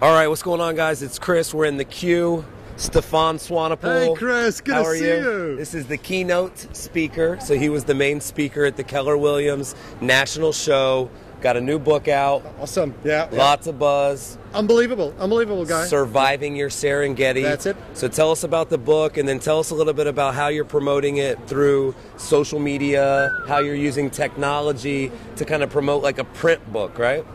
All right, what's going on, guys? It's Chris. We're in the queue. Stefan Swanepoel. Hey, Chris. Good to see you. This is the keynote speaker. So he was the main speaker at the Keller Williams National Show. Got a new book out. Awesome. Yeah. Lots of buzz. Unbelievable. Unbelievable, guy. Surviving Your Serengeti. That's it. So tell us about the book, and then tell us a little bit about how you're promoting it through social media, how you're using technology to kind of promote like a print book, right?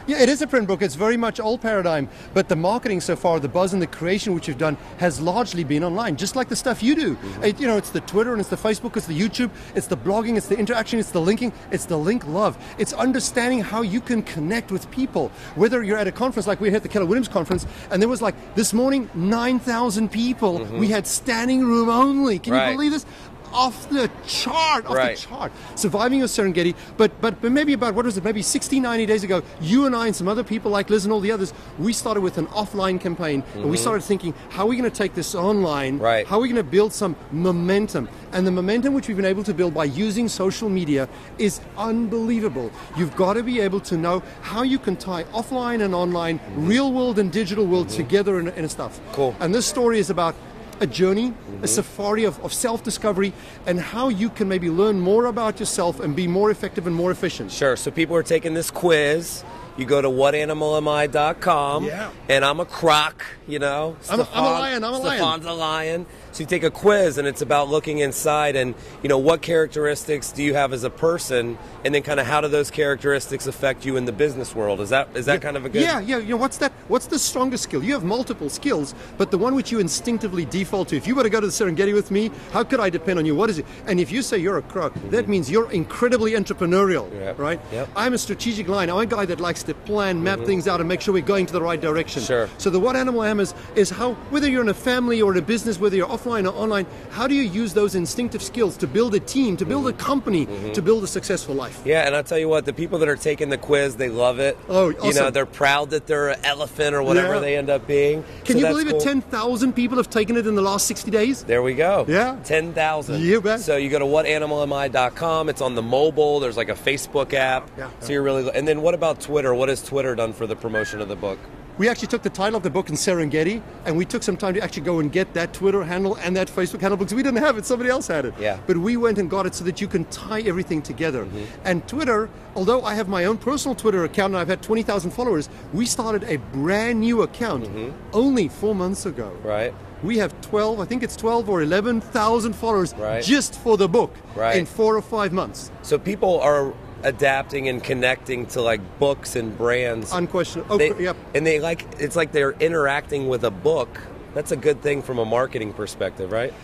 Yeah, it is a print book. It's very much old paradigm, but the marketing so far, the buzz and the creation which you've done has largely been online, just like the stuff you do. It's the Twitter and it's the Facebook, it's the YouTube, it's the blogging, it's the interaction, it's the linking, it's the link love. It's understanding how you can connect with people. Whether you're at a conference like we had at the Keller Williams conference, and there was like this morning 9,000 people. We had standing room only. Can you believe this? Off the chart, surviving your Serengeti, but maybe about, what was it, maybe 60, 90 days ago, you and I and some other people like Liz and all the others, we started with an offline campaign, and we started thinking, how are we going to take this online? How are we going to build some momentum? And the momentum which we've been able to build by using social media is unbelievable. You've got to be able to know how you can tie offline and online, real world and digital world together in stuff. Cool. And this story is about a journey, a safari of self-discovery, and how you can maybe learn more about yourself and be more effective and more efficient. Sure. So people are taking this quiz. You go to whaanimalamI.com, and I'm a croc, you know. I'm a lion. Stefan's a lion. So you take a quiz, and it's about looking inside and, you know, what characteristics do you have as a person, and then kind of how do those characteristics affect you in the business world? Is that kind of a good... Yeah. You know, what's the strongest skill? You have multiple skills, but the one which you instinctively default to. If you were to go to the Serengeti with me, how could I depend on you? What is it? And if you say you're a croc, that means you're incredibly entrepreneurial, right? I'm a strategic lion. I'm a guy that likes to plan, map things out, and make sure we're going to the right direction. Sure. So the What Animal I Am is how, whether you're in a family or in a business, whether you're offline or online, how do you use those instinctive skills to build a team, to build a company, to build a successful life? Yeah, and I'll tell you what, the people that are taking the quiz, they love it. Oh, awesome. You know, they're proud that they're an elephant or whatever they end up being. Can you believe it? 10,000 people have taken it in the last 60 days? There we go. Yeah. 10,000. You bet. So you go to whaanimalamI.com. It's on the mobile. There's like a Facebook app. So you're really... And then what about Twitter? What has Twitter done for the promotion of the book? We actually took the title of the book in Serengeti, and we took some time to actually go and get that Twitter handle and that Facebook handle, because we didn't have it, somebody else had it. Yeah. But we went and got it so that you can tie everything together. And Twitter, although I have my own personal Twitter account and I've had 20,000 followers, we started a brand new account only 4 months ago. Right. We have 12, I think it's 12 or 11,000 followers just for the book in 4 or 5 months. So people are adapting and connecting to like books and brands. Unquestionable. And they like, it's like they're interacting with a book. That's a good thing from a marketing perspective, right?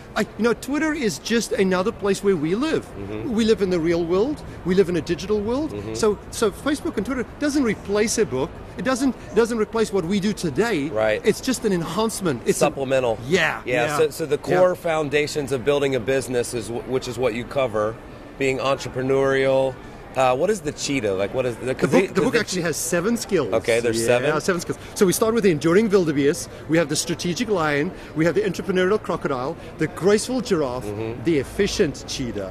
Twitter is just another place where we live. We live in the real world. We live in a digital world. So Facebook and Twitter doesn't replace a book. It doesn't replace what we do today. Right. It's just an enhancement. It's supplemental. Yeah. So the core foundations of building a business which is what you cover, being entrepreneurial. What is the cheetah? Like, what is the book actually has 7 skills. Okay, there's 7? Yeah, 7 skills. So we start with the enduring wildebeest, we have the strategic lion, we have the entrepreneurial crocodile, the graceful giraffe, the efficient cheetah,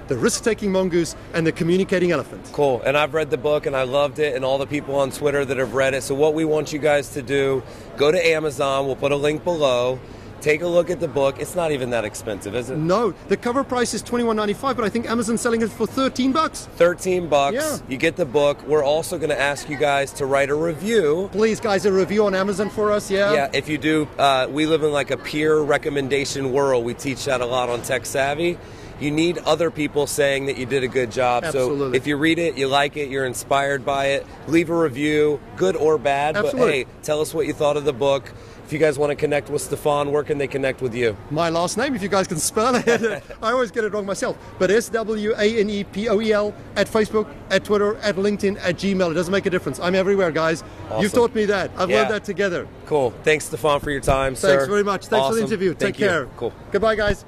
the risk-taking mongoose, and the communicating elephant. Cool. And I've read the book, and I loved it, and all the people on Twitter that have read it. So what we want you guys to do, go to Amazon. We'll put a link below. Take a look at the book. It's not even that expensive, is it? No. The cover price is $21.95, but I think Amazon's selling it for $13. $13. Yeah. You get the book. We're also going to ask you guys to write a review. Please, guys, a review on Amazon for us, Yeah, if you do, we live in like a peer recommendation world. We teach that a lot on Tech Savvy. You need other people saying that you did a good job. Absolutely. So if you read it, you like it, you're inspired by it, leave a review, good or bad. Absolutely. But hey, tell us what you thought of the book. If you guys want to connect with Stefan, where can they connect with you? My last name, if you guys can spell it. I always get it wrong myself. But SWANEPOEL at Facebook, at Twitter, at LinkedIn, at Gmail. It doesn't make a difference. I'm everywhere, guys. Awesome. You've taught me that. I've learned that together. Cool. Thanks, Stefan, for your time, sir. Thanks very much. Thanks for the interview. Take care. Cool. Goodbye, guys.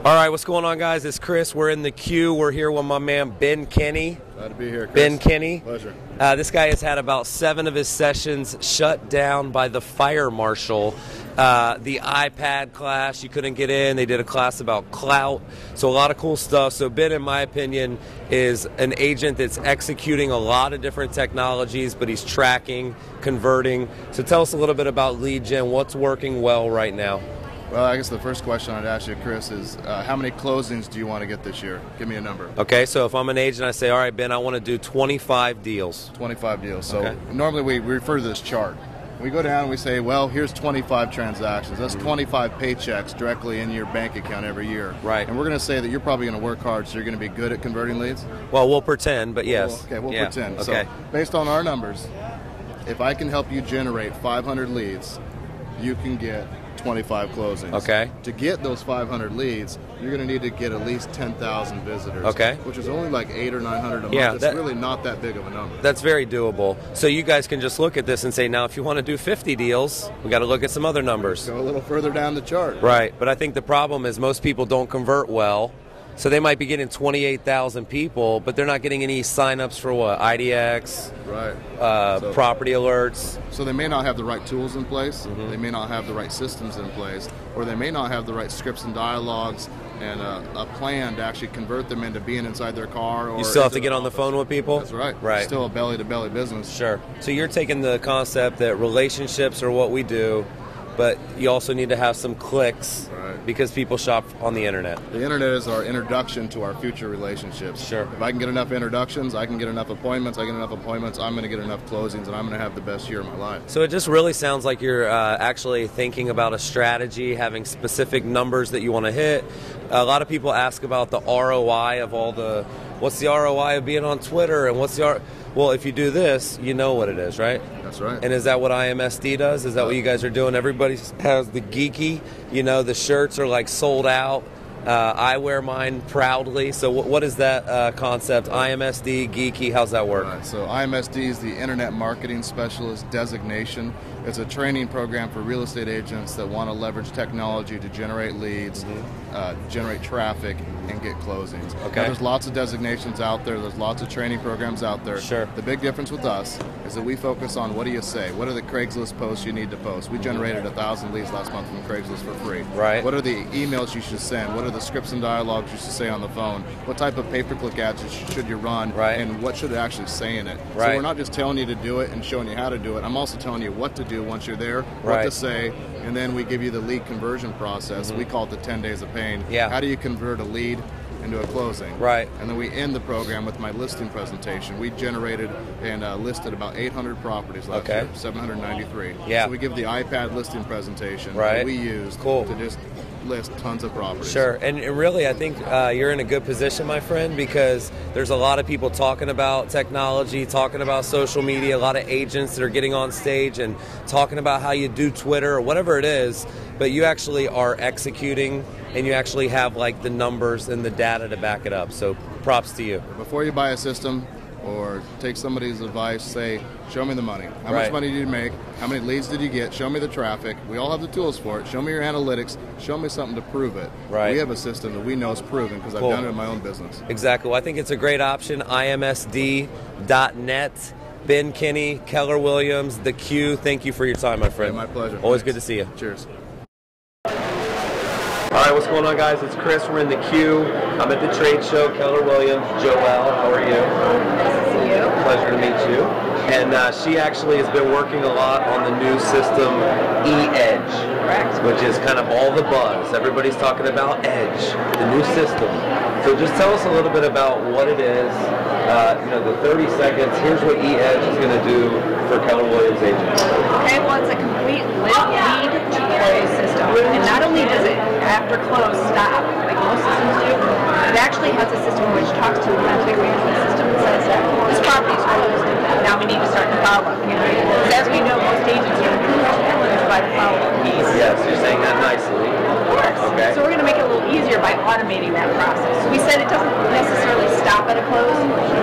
All right, what's going on, guys? It's Chris. We're in the queue. We're here with my man, Ben Kinney. Glad to be here, Chris. Ben Kinney. Pleasure. This guy has had about 7 of his sessions shut down by the fire marshal. The iPad class, you couldn't get in. They did a class about clout. So a lot of cool stuff. So Ben, in my opinion, is an agent that's executing a lot of different technologies, but he's tracking, converting. So tell us a little bit about lead gen. What's working well right now? Well, I guess the first question I'd ask you, Chris, is how many closings do you want to get this year? Give me a number. Okay, so if I'm an agent, I say, all right, Ben, I want to do 25 deals. 25 deals. So okay. Normally we refer to this chart. We go down and we say, well, here's 25 transactions. That's 25 paychecks directly in your bank account every year. Right. And we're going to say that you're probably going to work hard, so you're going to be good at converting leads? Well, we'll pretend, but yes. We'll yeah. pretend. Okay. So based on our numbers, if I can help you generate 500 leads, you can get 25 closings. Okay. To get those 500 leads, you're going to need to get at least 10,000 visitors. Okay. Which is only like 800 or 900 a month. Yeah, it's really not that big of a number. That's very doable. So you guys can just look at this and say, now, if you want to do 50 deals, we got to look at some other numbers. Go a little further down the chart. Right. But I think the problem is most people don't convert well. So they might be getting 28,000 people, but they're not getting any signups for what? IDX, right? Property alerts. So they may not have the right tools in place. Mm-hmm. They may not have the right systems in place, or they may not have the right scripts and dialogues and a plan to actually convert them into being inside their car. Or you still have to get on the phone with people? That's right. Right. Still a belly-to-belly business. Sure. So you're taking the concept that relationships are what we do, but you also need to have some clicks because people shop on the internet. The internet is our introduction to our future relationships. Sure. If I can get enough introductions, I can get enough appointments, I'm going to get enough closings, and I'm going to have the best year of my life. So it just really sounds like you're actually thinking about a strategy, having specific numbers that you want to hit. A lot of people ask about the ROI of what's the ROI of being on Twitter, and well, if you do this, you know what it is, right? That's right. And is that what IMSD does? Is that what you guys are doing? Everybody has the geeky, the shirts are like sold out. I wear mine proudly. So what is that concept? IMSD, geeky, how's that work? Right. So IMSD is the Internet Marketing Specialist designation. It's a training program for real estate agents that want to leverage technology to generate leads, generate traffic, and get closings. Okay. Now, there's lots of designations out there. There's lots of training programs out there. Sure. The big difference with us is that we focus on what do you say? What are the Craigslist posts you need to post? We generated 1,000 leads last month from Craigslist for free. Right. What are the emails you should send? What are the scripts and dialogues you should say on the phone? What type of pay-per-click ads should you run? Right. And what should it actually say in it? Right. So we're not just telling you to do it and showing you how to do it. I'm also telling you what to do once you're there, what to say, and then we give you the lead conversion process. We call it the 10 days of pain. Yeah. How do you convert a lead into a closing? Right. And then we end the program with my listing presentation. We generated and listed about 800 properties last year, 793. Yeah. So we give the iPad listing presentation that we use to just list tons of properties. Sure, and really I think you're in a good position, my friend, because there's a lot of people talking about technology, talking about social media, a lot of agents that are getting on stage and talking about how you do Twitter or whatever it is, but you actually are executing and you actually have like the numbers and the data to back it up. So props to you. Before you buy a system or take somebody's advice, say, show me the money. How much money did you make? How many leads did you get? Show me the traffic. We all have the tools for it. Show me your analytics. Show me something to prove it. Right. We have a system that we know is proven because I've done it in my own business. Exactly. Well, I think it's a great option. IMSD.net. Ben Kinney, Keller Williams, The Q. Thank you for your time, my friend. My pleasure. Always good to see you. Cheers. All right, what's going on, guys? It's Chris. We're in The Q. I'm at the trade show. Keller Williams. Joelle, how are you? Nice to see you. Pleasure to meet you. And she actually has been working a lot on the new system, eEdge. Correct. Which is kind of all the buzz. Everybody's talking about Edge, the new system. So just tell us a little bit about what it is. The 30 seconds. Here's what eEdge is going to do for Keller Williams agents. Okay, well, it's a complete lead to close system. And not only does it, after close, stop, like most systems do, it actually has a system which talks to the contact management system and says that this property is closed. Now we need to start the follow-up. Because as we know, most agents are limited by the follow-up piece. Yes, you're saying that nicely. Of course. Okay. So we're going to make it a little easier by automating that process. We said it doesn't necessarily stop at a close,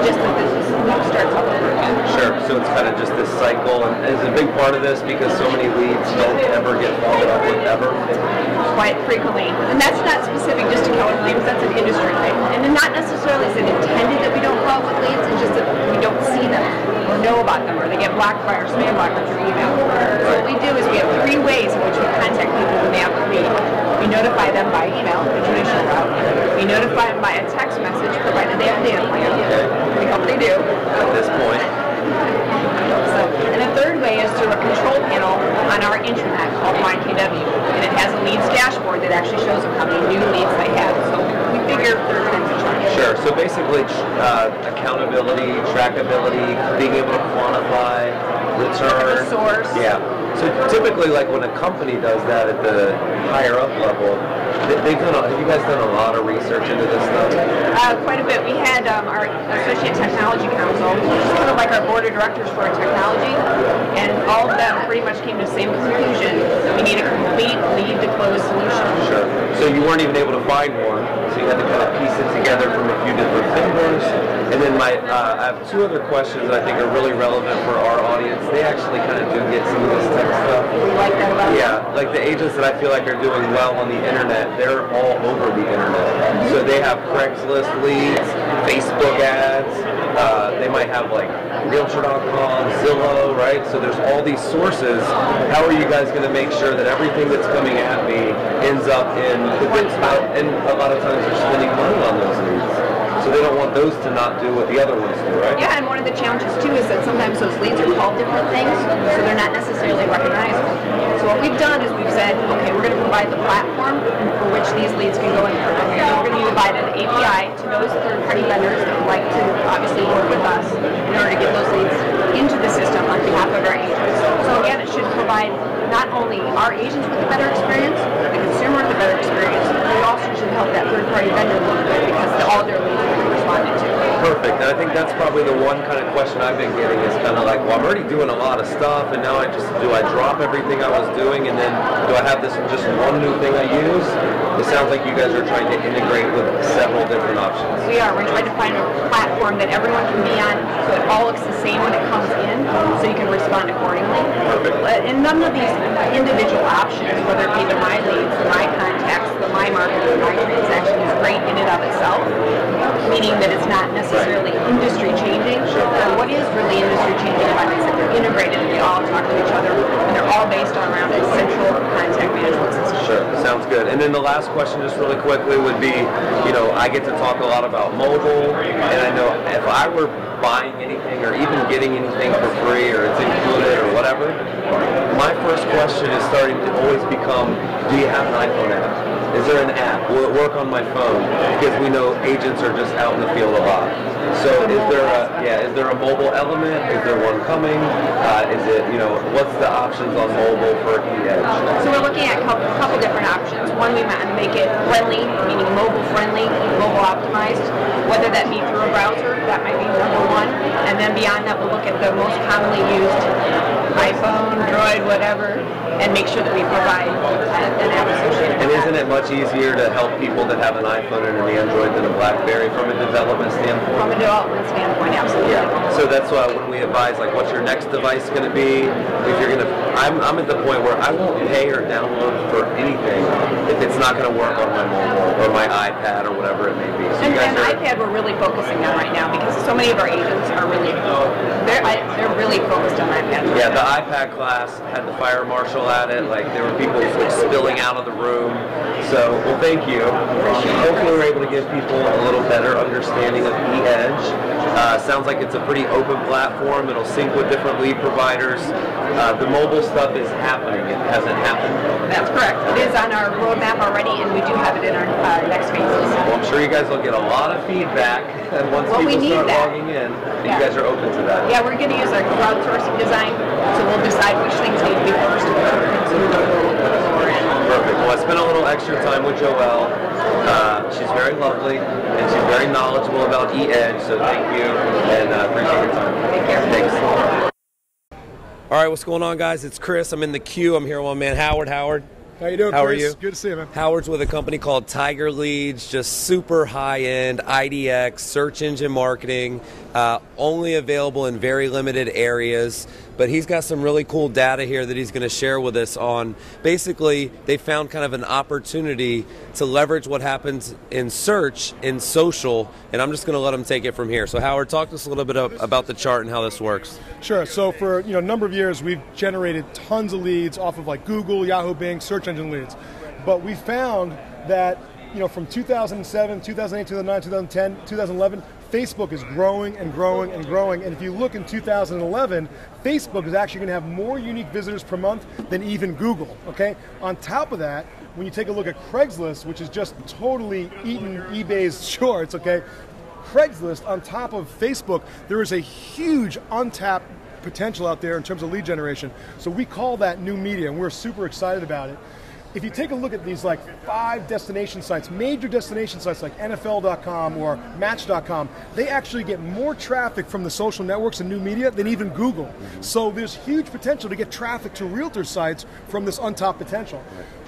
just that the loop starts all over again. Sure, so it's kind of just this cycle, and is a big part of this because so many leads don't ever get followed up with ever? Quite frequently. And that's not specific just to Keller Williams, that's an industry thing. And not necessarily is it intended that we don't follow out with leads. It's just that we don't see them or know about them, or they get blocked by our spam blocker through email. So what we do is we have 3 ways in which we contact people when they have a lead. We notify them by email, the traditional route. We notify them by a text message, provided they have a data plan. We hope they do. At this point. And the third way is through a control panel on our intranet called MyKW. And it has a leads dashboard that actually shows them how many new leads they have. So we figure third time's a charm. Sure. So basically, accountability, trackability, being able to quantify, return. The source. Yeah. So typically, like when a company does that at the higher up level, they've done. Have you guys done a lot of research into this stuff? Quite a bit. We had our Associate Technology Council, which is kind of like our board of directors for our technology, and all of them pretty much came to the same conclusion. We need a complete lead-to-close solution. Sure. So you weren't even able to find one, so you had to kind of piece it together from a few different vendors. And then I have 2 other questions that I think are really relevant for our audience. They actually kind of do get some of this type of stuff. We like that about Yeah, like the agents that I feel like are doing well on the internet, they're all over the internet. So they have Craigslist leads, Facebook ads, they might have like Realtor.com, Zillow, right? So there's all these sources. How are you guys going to make sure that everything that's coming at me ends up in one spot? And a lot of times you're spending money on those leads. So they don't want those to not do what the other ones do, right? Yeah, and one of the challenges too is that sometimes those leads are called different things, so they're not necessarily recognizable. So what we've done is we've said, okay, we're going to provide the platform for which these leads can go in. So we're going to provide an API to those third-party vendors that would like to obviously work with us in order to get those leads into the system on behalf of our agents. So again, it should provide not only our agents with a better experience, the consumer with a better experience, but it also should help that third-party vendor look good because all their leads will be responded to. Perfect. And I think that's probably the one kind of question I've been getting is kind of like, well, I'm already doing a lot of stuff, and now do I drop everything I was doing, and then do I have this just one new thing I use? It sounds like you guys are trying to integrate with several different options. We are. We're trying to find a platform that everyone can be on, so it all looks the same when it comes in, so you can respond accordingly. Perfect. And none of these individual options, whether it be the My Leads, the My Contacts, the My Market, the My Transaction, is great in and of itself, meaning that it's not necessarily industry changing. What is really industry changing about it is that they're integrated and they all talk to each other, and they're all based around a central contact management system. Sure, sounds good. And then the last question, just really quickly, would be, I get to talk a lot about mobile, and I know if I were buying anything or even getting anything for free or it's included or whatever, my first question is starting to always become, do you have an iPhone app? Is there an app? Will it work on my phone? Because we know agents are just out in the field a lot. So is there a mobile element? Is there one coming? Is it, what's the options on mobile for eEdge? So we're looking at a couple different options. One, we want to make it friendly, meaning mobile friendly, mobile optimized, whether that be through a browser, that might be number one. And then beyond that, we'll look at the most commonly used iPhone, Droid, whatever, and make sure that we provide an app associated with And isn't it much easier to help people that have an iPhone and an Android than a BlackBerry from a development standpoint? From a development standpoint, absolutely. Yeah. So that's why when we advise, like, what's your next device going to be? If you're going to, I'm at the point where I won't pay or download for anything if it's not going to work on my mobile or my iPad or whatever it may be. So and iPad we're really focusing on right now because so many of our agents are they're really focused on iPad. Yeah, the iPad class had the fire marshal at it. Like, there were people like spilling out of the room. So, well, thank you. Hopefully we're able to give people a little better understanding of eEdge. Sounds like it's a pretty open platform. It'll sync with different lead providers. The mobile stuff is happening. It hasn't happened. That's correct. It is on our roadmap already, and we do have it in our next phases. Well, I'm sure you guys will get a lot of feedback, and once people start logging in, you guys are open to that. Yeah, we're going to use our crowdsourcing design, so we'll decide which things need to be first and which things we will lower in. Perfect. Well, I spent a little extra time with Joelle. She's very lovely, and she's very knowledgeable about eEdge, so thank you, and appreciate your time. Take care. Thanks. All right, what's going on, guys? It's Chris. I'm in the queue. I'm here with my man, Howard. Howard. How you doing, How Chris? are you? Good to see you, man. Howard's with a company called Tiger Leads, just super high-end IDX, search engine marketing, only available in very limited areas. but he's got some really cool data here that he's going to share with us on. Basically, they found kind of an opportunity to leverage what happens in search, in social, and I'm just going to let him take it from here. So Howard, talk to us a little bit about the chart and how this works. Sure. So for a number of years, we've generated tons of leads off of like Google, Yahoo, Bing, search engine leads. But we found that from 2007, 2008, 2009, 2010, 2011, Facebook is growing and growing and growing. And if you look in 2011, Facebook is actually going to have more unique visitors per month than even Google. Okay. On top of that, when you take a look at Craigslist, which is just totally eating eBay's shorts, okay, Craigslist on top of Facebook, there is a huge untapped potential out there in terms of lead generation. So we call that new media, and we're super excited about it. If you take a look at these like 5 destination sites, major destination sites like NFL.com or Match.com, they actually get more traffic from the social networks and new media than even Google. So there's huge potential to get traffic to realtor sites from this untapped potential.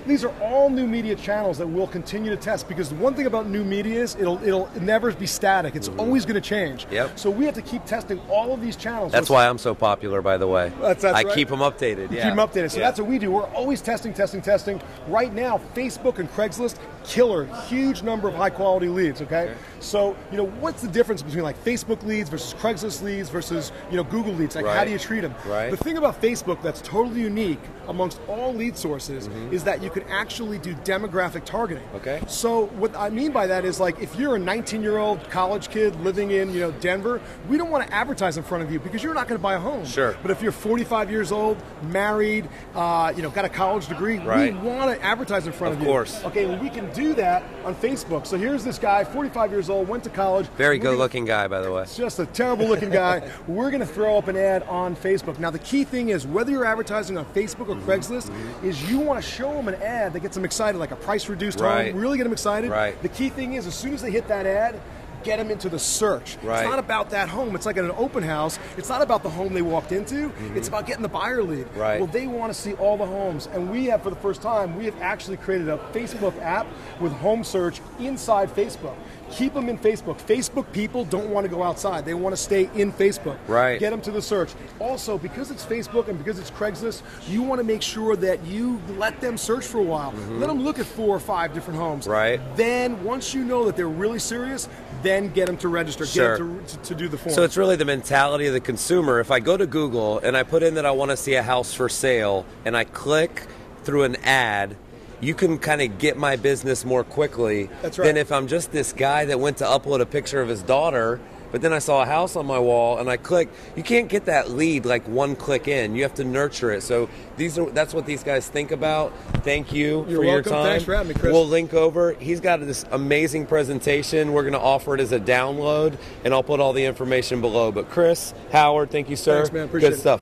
These are all new media channels that we'll continue to test, because the one thing about new media is it'll never be static. It's always going to change. Yep. So we have to keep testing all of these channels. That's why I'm so popular, by the way. That's I right. keep them updated. You keep them updated. So that's what we do. We're always testing. Right now, Facebook and Craigslist, killer, huge number of high quality leads, okay? So, what's the difference between like Facebook leads versus Craigslist leads versus, Google leads? Like, how do you treat them? Right. The thing about Facebook that's totally unique amongst all lead sources is that you can actually do demographic targeting. Okay. So what I mean by that is, like, if you're a 19-year-old college kid living in, Denver, we don't want to advertise in front of you because you're not going to buy a home. Sure. But if you're 45 years old, married, got a college degree, we want to advertise in front of you. Of course. Okay, well, we can do that on Facebook. So here's this guy, 45 years old, went to college. Very good-looking guy, by the way. Just a terrible-looking guy. We're going to throw up an ad on Facebook. Now, the key thing is, whether you're advertising on Facebook or Craigslist, is you want to show them an ad that gets them excited, like a price-reduced home, really get them excited. Right. The key thing is, as soon as they hit that ad, get them into the search. Right. It's not about that home. It's like at an open house. It's not about the home they walked into. It's about getting the buyer lead. Right. Well, they want to see all the homes. And we have, for the first time, we have actually created a Facebook app with home search inside Facebook. Keep them in Facebook. Facebook people don't want to go outside. They want to stay in Facebook. Right. Get them to the search. Also, because it's Facebook and because it's Craigslist, you want to make sure that you let them search for a while. Let them look at 4 or 5 different homes. Right. Then, once you know that they're really serious, then get them to register. Sure. Get them to do the form. So it's really the mentality of the consumer. If I go to Google and I put in that I want to see a house for sale and I click through an ad, you can kind of get my business more quickly than if I'm just this guy that went to upload a picture of his daughter, but then I saw a house on my wall and I clicked. You can't get that lead like one click in. You have to nurture it. So that's what these guys think about. Thank you for your time. Thanks for having me, Chris. We'll link over. He's got this amazing presentation. We're going to offer it as a download, and I'll put all the information below. But Chris, Howard, thank you, sir. Thanks, man. Appreciate Good stuff.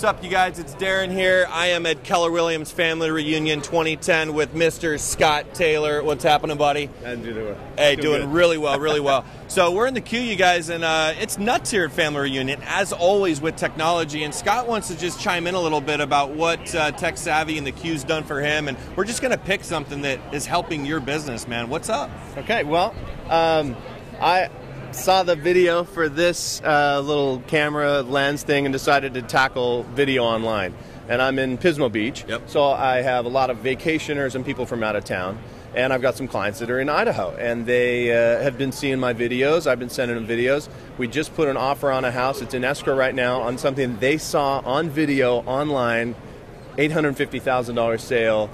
What's up, you guys? It's Darren here. I am at Keller Williams Family Reunion 2010 with Mr. Scott Taylor. What's happening, buddy? And you doing? Hey, doing really well, really well. So we're in the queue, you guys, and it's nuts here at Family Reunion, as always with technology. And Scott wants to just chime in a little bit about what Tech Savvy and the queue's done for him. And we're just going to pick something that is helping your business, man. What's up? Okay, well, I saw the video for this little camera lens thing and decided to tackle video online. And I'm in Pismo Beach, so I have a lot of vacationers and people from out of town. And I've got some clients that are in Idaho, and they have been seeing my videos. I've been sending them videos. We just put an offer on a house. It's in escrow right now on something they saw on video online, $850,000 sale.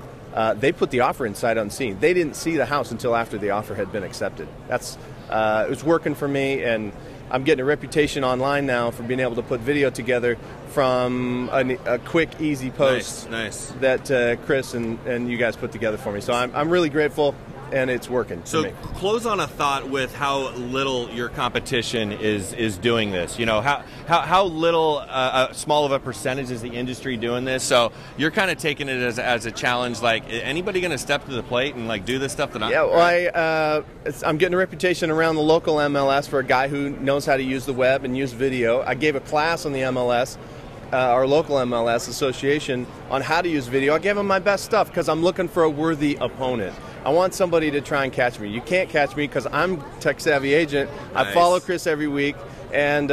They put the offer in sight unseen. They didn't see the house until after the offer had been accepted. It was working for me, and I'm getting a reputation online now for being able to put video together from a quick, easy post that Chris and you guys put together for me. So I'm really grateful, and it's working for me. So close on a thought with how little your competition is doing this. You know, how little small of a percentage is the industry doing this? So you're kind of taking it as a challenge. Like, anybody going to step to the plate and like do this stuff that I'm? Yeah, well, I'm getting a reputation around the local MLS for a guy who knows how to use the web and use video. I gave a class on the MLS. Our local MLS association on how to use video. I gave them my best stuff because I'm looking for a worthy opponent. I want somebody to try and catch me. You can't catch me because I'm Tech Savvy Agent. I follow Chris every week, And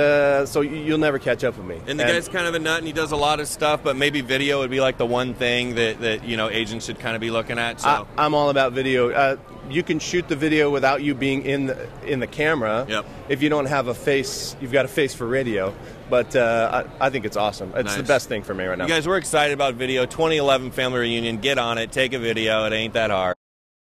so you'll never catch up with me. And the guy's kind of a nut, and he does a lot of stuff, but maybe video would be like the one thing that you know, agents should kind of be looking at. So I'm all about video. You can shoot the video without you being in the camera. Yep. If you don't have a face, you've got a face for radio. But I think it's awesome. It's the best thing for me right now. You guys, we're excited about video. 2011 Family Reunion. Get on it. Take a video. It ain't that hard.